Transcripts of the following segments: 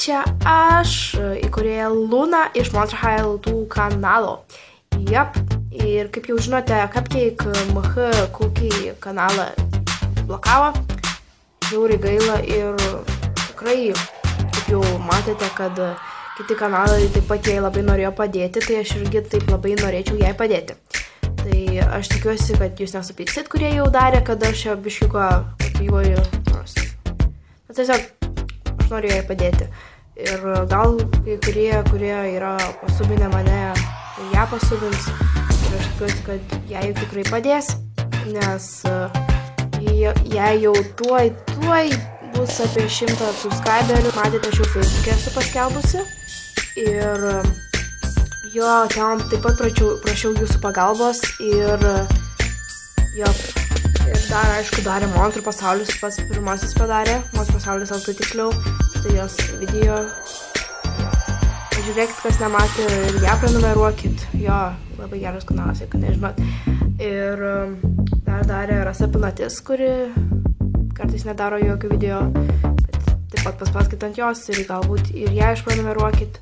čia aš, įkūrėja Luna iš Monster High LT kanalo. Jap, ir kaip jau žinote, Cupcake MH Cookie kanalą blokavo. Žiauriai gaila ir tikrai, kaip jau matėte, kad kiti kanalai taip pat jai labai norėjo padėti, tai aš irgi taip labai norėčiau jai padėti. Tai aš tikiuosi, kad jūs nesupyksit, kurie jau darė, kad aš čia biškiuko kopijuoju. Tiesiog aš noriu jai padėti. Ir gal kai kurie yra pasubinę mane, ją pasubins. Ir aš tikiuosi, kad jai tikrai padės, nes jai jau tuoj bus apie 100 subscriberių. Matėte, aš jau Facebook'e esu paskelbusi. Ir jo, ten taip pat prašiau jūsų pagalbos ir jo. Ir dar, aišku, darė Monstrų pasaulis, pats pirmasis padarė, Monstrų pasaulis LT tiksliau, tai jos video. Žiūrėkit, kas nematė ir ją prenumeruokit, jo, labai geras kanalas, jeigu nežinot. Ir dar darė Rasa Pilnatis, kuri kartais nedaro jokių video, bet taip pat paspauskit ant jos ir galbūt ir ją išprenumeruokit.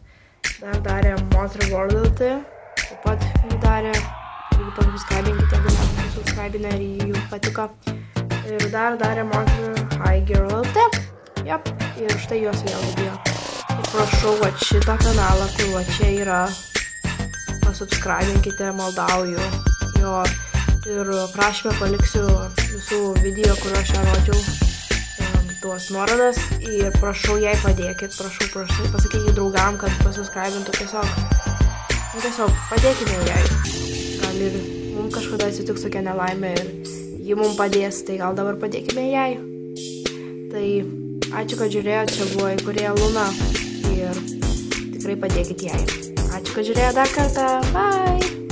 Dar darė Monster World LT, taip pat jį darė. Jeigu pasubscribinkite, jeigu nesubscribinę ir jų patiko. Ir dar darė Monster High Girl LT. Jap, ir štai jos vėl video. Ir prašau, šitą kanalą, kur čia yra, pasubscribinkite, maldauju. Jo, ir prašymę paliksiu visų video, kur aš ją rodžiau, tuos nuorodas. Ir prašau, jai padėkit, prašau, pasakykit draugam, kad pasubscribintų tiesiog padėkime jai. Gal ir mums kažkada atsitiks tokia nelaimė ir ji mums padės, tai gal dabar padėkime jai. Tai ačiū, kad žiūrėjot, čia buvo įkūrėja Luna ir tikrai padėkit jai. Ačiū, kad žiūrėjot dar kartą, bye!